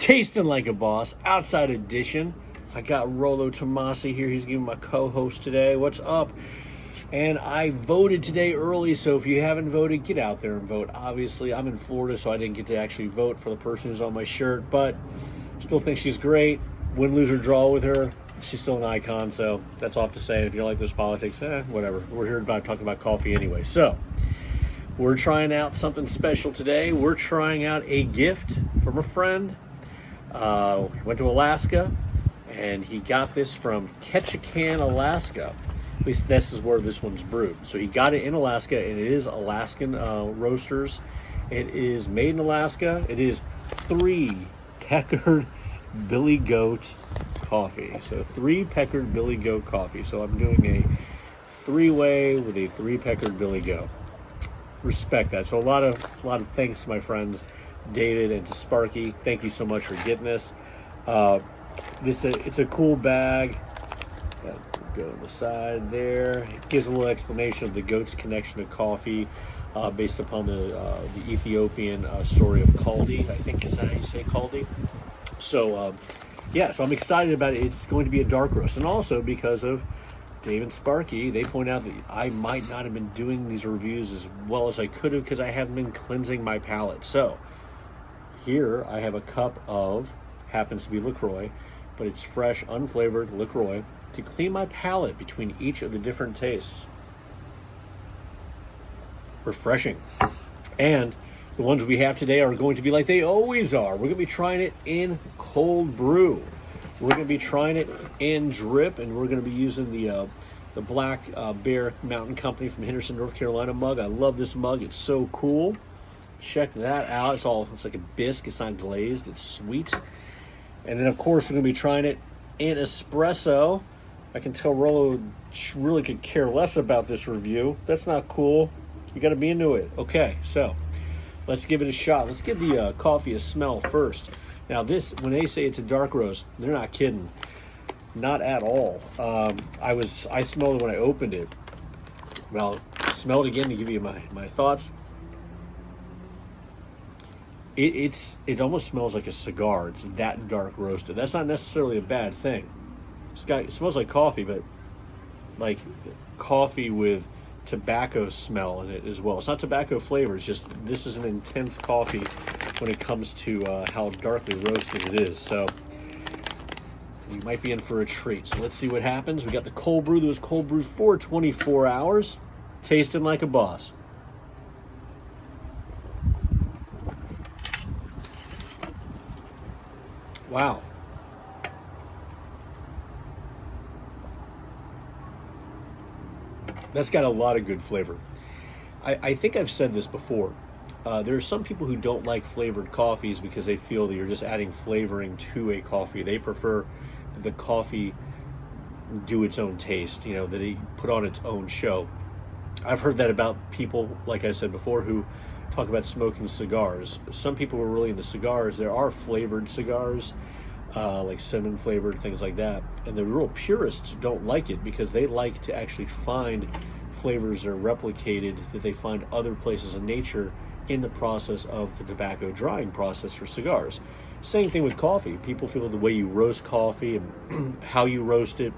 Tasting Like a Boss, outside edition. I got Rollo Tomasi here. He's giving my co-host today. What's up? And I voted today early, so if you haven't voted, get out there and vote. Obviously, I'm in Florida, so I didn't get to actually vote for the person who's on my shirt, but still think she's great. Win, lose, or draw with her, she's still an icon, so that's all I have to say. If you don't like those politics, whatever. We're here talking about coffee anyway. So, we're trying out something special today. We're trying out a gift from a friend. He went to Alaska, and he got this from Ketchikan, Alaska. At least this is where this one's brewed. So he got it in Alaska, and it is Alaskan roasters. It is made in Alaska. It is 3 Peckered Billy Goat coffee. So 3 Peckered Billy Goat coffee. So I'm doing a 3-way with a 3 Peckered Billy Goat. Respect that. So a lot of thanks to my friends David and to Sparky. Thank you so much for getting this. It's a cool bag. Go to the side there. It gives a little explanation of the goat's connection to coffee, based upon the Ethiopian story of Kaldi. I think is that how you say Kaldi. So yeah, so I'm excited about it. It's going to be a dark roast, and also because of Dave and Sparky, they point out that I might not have been doing these reviews as well as I could have because I haven't been cleansing my palate. So here I have a cup of, happens to be LaCroix, but it's fresh, unflavored LaCroix to clean my palate between each of the different tastes. Refreshing. And the ones we have today are going to be like they always are. We're going to be trying it in cold brew. We're going to be trying it in drip, and we're going to be using the Black Bear Mountain Company from Henderson, North Carolina mug. I love this mug. It's so cool. Check that out. It's like a bisque. It's not glazed. It's sweet. And then, of course, we're going to be trying it in espresso. I can tell Rollo really could care less about this review. That's not cool. You got to be into it. Okay, so let's give it a shot. Let's give the coffee a smell first. Now, this, when they say it's a dark roast, they're not kidding. Not at all. I smelled it when I opened it. Well, smell it again to give you my thoughts. It almost smells like a cigar. It's that dark roasted. That's not necessarily a bad thing. It smells like coffee, but like coffee with tobacco smell in it as well. It's not tobacco flavor. It's just this is an intense coffee when it comes to how darkly roasted it is. So we might be in for a treat. So let's see what happens. We got the cold brew that was cold brewed for 24 hours. Tasting like a boss. Wow. That's got a lot of good flavor. I think I've said this before. There are some people who don't like flavored coffees because they feel that you're just adding flavoring to a coffee. They prefer that the coffee do its own taste, that it put on its own show. I've heard that about people, like I said before, who talk about smoking cigars. Some people are really into cigars. There are flavored cigars, like cinnamon flavored, things like that. And the real purists don't like it because they like to actually find flavors that are replicated that they find other places in nature in the process of the tobacco drying process for cigars. Same thing with coffee. People feel the way you roast coffee and how you roast it,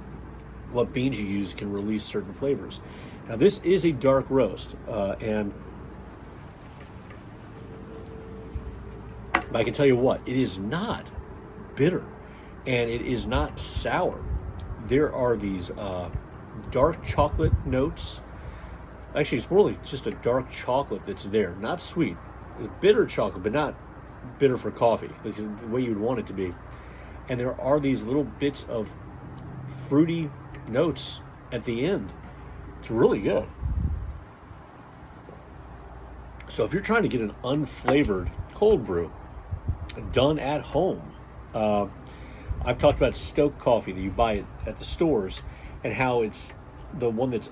what beans you use can release certain flavors. Now this is a dark roast, and I can tell you what, it is not bitter and it is not sour. There are these dark chocolate notes. Actually, it's really just a dark chocolate that's there, not sweet. It's bitter chocolate, but not bitter for coffee. It's the way you'd want it to be. And there are these little bits of fruity notes at the end. It's really good. So if you're trying to get an unflavored cold brew done at home, I've talked about Stoke coffee that you buy at the stores and how it's the one that's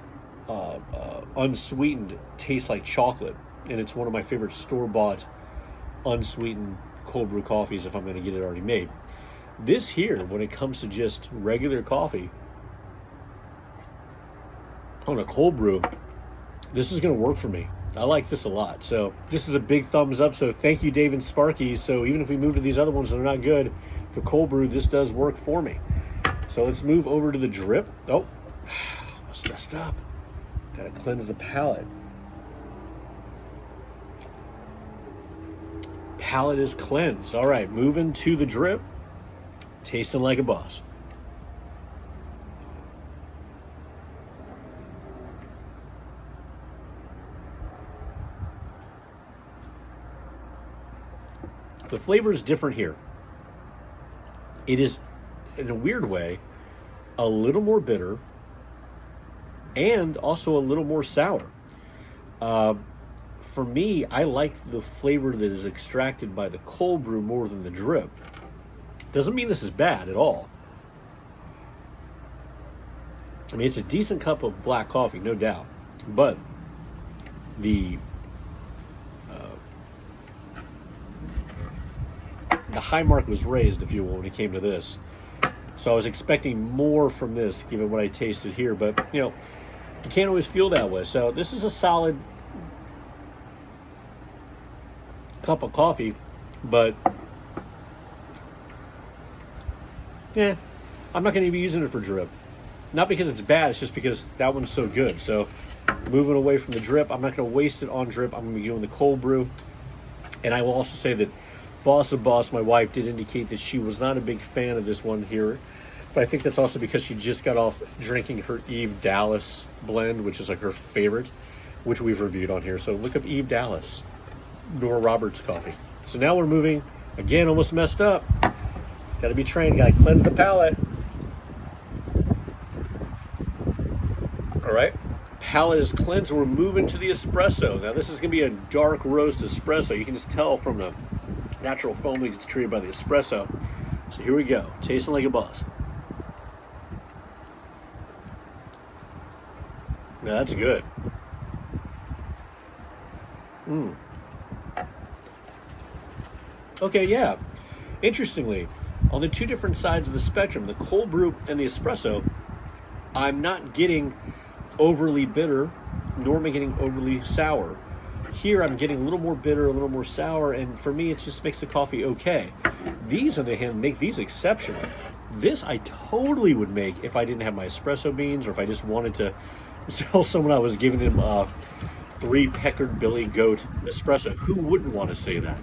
unsweetened tastes like chocolate, and it's one of my favorite store-bought unsweetened cold brew coffees if I'm going to get it already made. This here, when it comes to just regular coffee on a cold brew, this is going to work for me. I like this a lot. So this is a big thumbs up. So thank you, Dave and Sparky. So even if we move to these other ones that are not good, for cold brew, this does work for me. So let's move over to the drip. Oh, almost messed up. Gotta cleanse the palate. Palate is cleansed. All right, moving to the drip. Tasting like a boss. The flavor is different here. It is, in a weird way, a little more bitter and also a little more sour. For me, I like the flavor that is extracted by the cold brew more than the drip. Doesn't mean this is bad at all. I mean, it's a decent cup of black coffee, no doubt. But the high mark was raised, if you will, when it came to this. So I was expecting more from this, given what I tasted here. But, you know, you can't always feel that way. So this is a solid cup of coffee, but yeah, I'm not going to be using it for drip. Not because it's bad, it's just because that one's so good. So moving away from the drip, I'm not going to waste it on drip. I'm going to be doing the cold brew. And I will also say that Boss of Boss, my wife, did indicate that she was not a big fan of this one here. But I think that's also because she just got off drinking her Eve Dallas blend, which is like her favorite, which we've reviewed on here. So look up Eve Dallas, Nora Roberts coffee. So now we're moving, again, almost messed up. Got to be trained, got to cleanse the palate. All right, palate is cleansed. We're moving to the espresso. Now this is going to be a dark roast espresso. You can just tell from the natural foam that gets created by the espresso. So here we go, tasting like a boss. Now that's good. Okay, yeah. Interestingly, on the two different sides of the spectrum, the cold brew and the espresso, I'm not getting overly bitter, nor am I getting overly sour. Here I'm getting a little more bitter, a little more sour, and for me it just makes the coffee okay. These, on the other hand, make these exceptional. This I totally would make if I didn't have my espresso beans, or if I just wanted to tell someone I was giving them 3 Peckered Billy Goat espresso. Who wouldn't want to say that?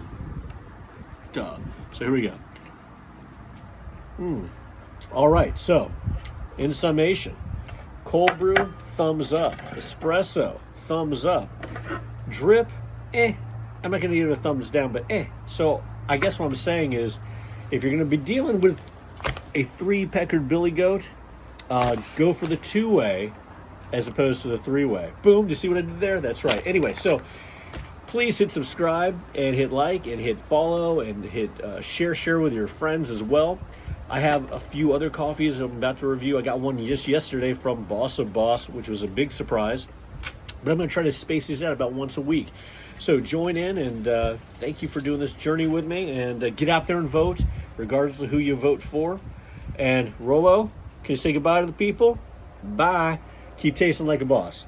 Duh. So here we go. All right, so in summation, cold brew, thumbs up. Espresso, thumbs up. Drip, I'm not going to give it a thumbs down, but So I guess what I'm saying is, if you're going to be dealing with a 3 Peckered Billy Goat, go for the 2-way as opposed to the 3-way. Boom, do you see what I did there? That's right. Anyway, so please hit subscribe and hit like and hit follow and hit share with your friends as well. I have a few other coffees I'm about to review. I got one just yesterday from Boss of Boss, which was a big surprise. But I'm going to try to space these out about once a week. So join in, and thank you for doing this journey with me. And get out there and vote, regardless of who you vote for. And Rolo, can you say goodbye to the people? Bye. Keep tasting like a boss.